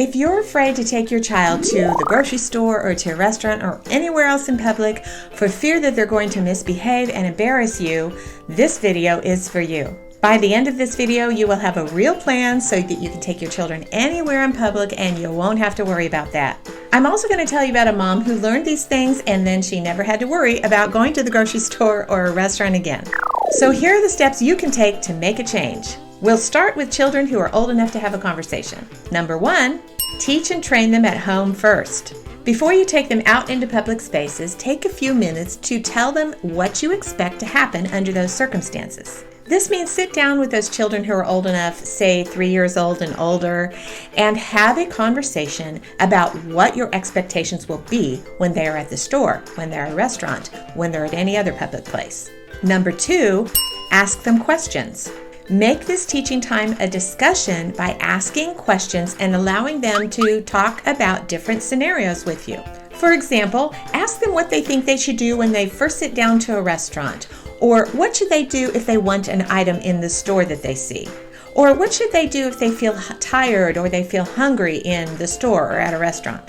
If you're afraid to take your child to the grocery store or to a restaurant or anywhere else in public for fear that they're going to misbehave and embarrass you, this video is for you. By the end of this video, you will have a real plan so that you can take your children anywhere in public and you won't have to worry about that. I'm also going to tell you about a mom who learned these things and then she never had to worry about going to the grocery store or a restaurant again. So here are the steps you can take to make a change. We'll start with children who are old enough to have a conversation. Number 1, teach and train them at home first. Before you take them out into public spaces, take a few minutes to tell them what you expect to happen under those circumstances. This means sit down with those children who are old enough, say 3 years old and older, and have a conversation about what your expectations will be when they are at the store, when they're at a restaurant, when they're at any other public place. Number 2, ask them questions. Make this teaching time a discussion by asking questions and allowing them to talk about different scenarios with you. For example, ask them what they think they should do when they first sit down to a restaurant, or what should they do if they want an item in the store that they see, or what should they do if they feel tired or they feel hungry in the store or at a restaurant.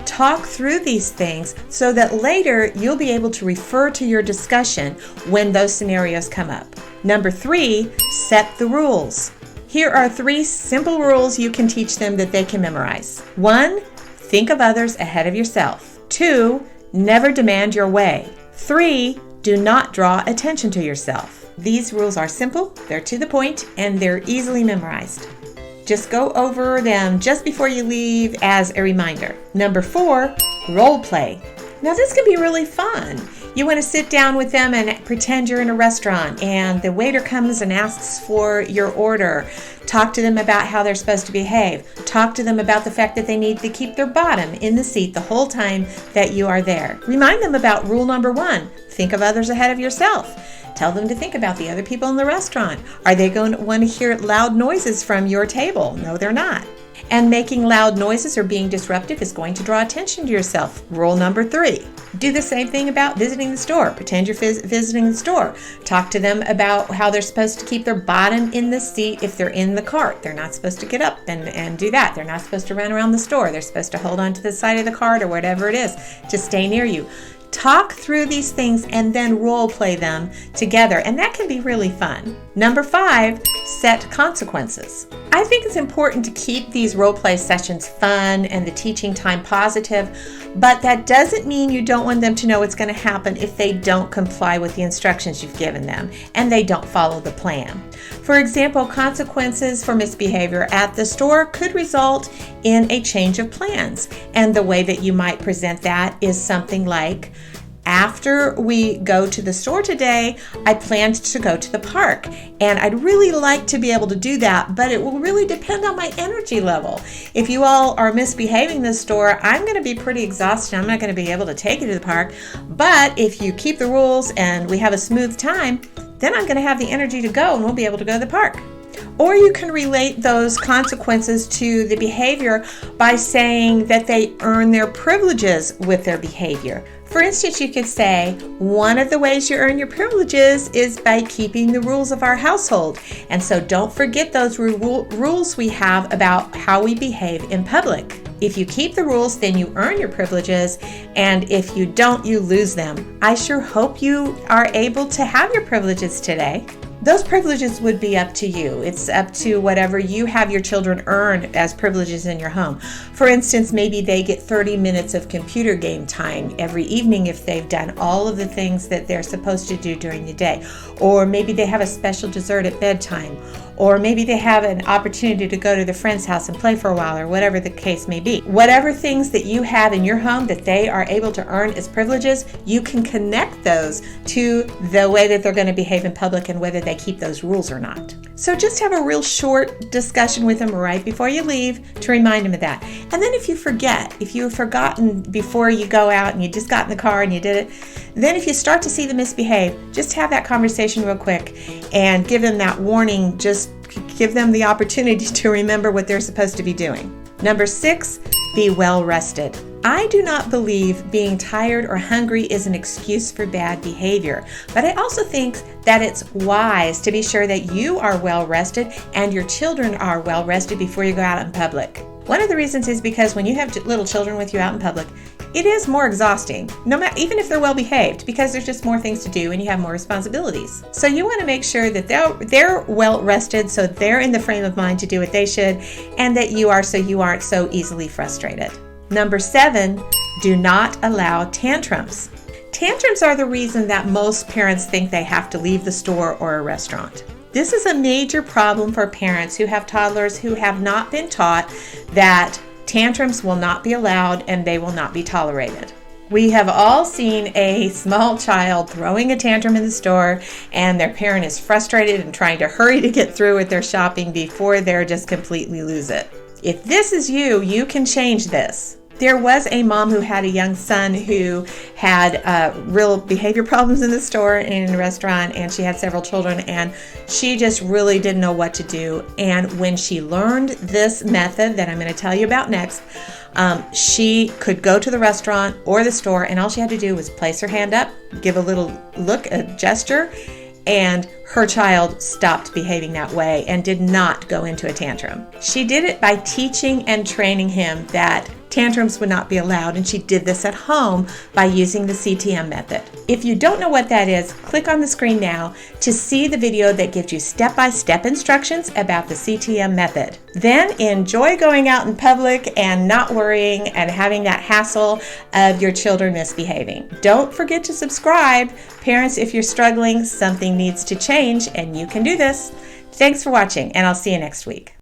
Talk through these things so that later you'll be able to refer to your discussion when those scenarios come up. Number 3, set the rules. Here are 3 simple rules you can teach them that they can memorize. 1, think of others ahead of yourself. 2, never demand your way. 3, do not draw attention to yourself. These rules are simple, they're to the point, and they're easily memorized. Just go over them just before you leave as a reminder. Number 4, role play. Now this can be really fun. You want to sit down with them and pretend you're in a restaurant and the waiter comes and asks for your order. Talk to them about how they're supposed to behave. Talk to them about the fact that they need to keep their bottom in the seat the whole time that you are there. Remind them about rule number 1, think of others ahead of yourself. Tell them to think about the other people in the restaurant. Are they going to want to hear loud noises from your table? No, they're not. And making loud noises or being disruptive is going to draw attention to yourself. Rule number 3. Do the same thing about visiting the store. Pretend you're visiting the store. Talk to them about how they're supposed to keep their bottom in the seat if they're in the cart. They're not supposed to get up and do that. They're not supposed to run around the store. They're supposed to hold on to the side of the cart or whatever it is to stay near you. Talk through these things and then role play them together, and that can be really fun. Number 5, set consequences. I think it's important to keep these role play sessions fun and the teaching time positive, but that doesn't mean you don't want them to know what's going to happen if they don't comply with the instructions you've given them and they don't follow the plan. For example, consequences for misbehavior at the store could result in a change of plans, and the way that you might present that is something like, after we go to the store today, I planned to go to the park, and I'd really like to be able to do that, but it will really depend on my energy level. If you all are misbehaving this store, I'm going to be pretty exhausted. I'm not going to be able to take you to the park, but if you keep the rules and we have a smooth time, then I'm going to have the energy to go and we'll be able to go to the park. Or you can relate those consequences to the behavior by saying that they earn their privileges with their behavior. For instance, you could say, one of the ways you earn your privileges is by keeping the rules of our household. And so don't forget those rules we have about how we behave in public. If you keep the rules, then you earn your privileges, and if you don't, you lose them. I sure hope you are able to have your privileges today. Those privileges would be up to you. It's up to whatever you have your children earn as privileges in your home. For instance, maybe they get 30 minutes of computer game time every evening if they've done all of the things that they're supposed to do during the day. Or maybe they have a special dessert at bedtime. Or maybe they have an opportunity to go to their friend's house and play for a while, or whatever the case may be. Whatever things that you have in your home that they are able to earn as privileges, you can connect those to the way that they're going to behave in public and whether they keep those rules or not. So just have a real short discussion with them right before you leave to remind them of that. And then if you forget, if you've forgotten before you go out and you just got in the car and you did it, then if you start to see them misbehave, just have that conversation real quick and give them that warning. Just give them the opportunity to remember what they're supposed to be doing. Number 6, be well rested. I do not believe being tired or hungry is an excuse for bad behavior, but I also think that it's wise to be sure that you are well rested and your children are well rested before you go out in public. One of the reasons is because when you have little children with you out in public, it is more exhausting, even if they're well behaved, because there's just more things to do and you have more responsibilities. So you want to make sure that they're well rested, so they're in the frame of mind to do what they should, and that you are, so you aren't so easily frustrated. Number 7, do not allow tantrums. Tantrums are the reason that most parents think they have to leave the store or a restaurant. This is a major problem for parents who have toddlers who have not been taught that tantrums will not be allowed and they will not be tolerated. We have all seen a small child throwing a tantrum in the store, and their parent is frustrated and trying to hurry to get through with their shopping before they're just completely lose it. If this is you, you can change this. There was a mom who had a young son who had real behavior problems in the store and in the restaurant, and she had several children, and she just really didn't know what to do. And when she learned this method that I'm going to tell you about next, she could go to the restaurant or the store, and all she had to do was place her hand up, give a little look, a gesture, and her child stopped behaving that way and did not go into a tantrum. She did it by teaching and training him that tantrums would not be allowed, and she did this at home by using the CTM method. If you don't know what that is, click on the screen now to see the video that gives you step-by-step instructions about the CTM method. Then enjoy going out in public and not worrying and having that hassle of your children misbehaving. Don't forget to subscribe. Parents, if you're struggling, something needs to change, and you can do this. Thanks for watching, and I'll see you next week.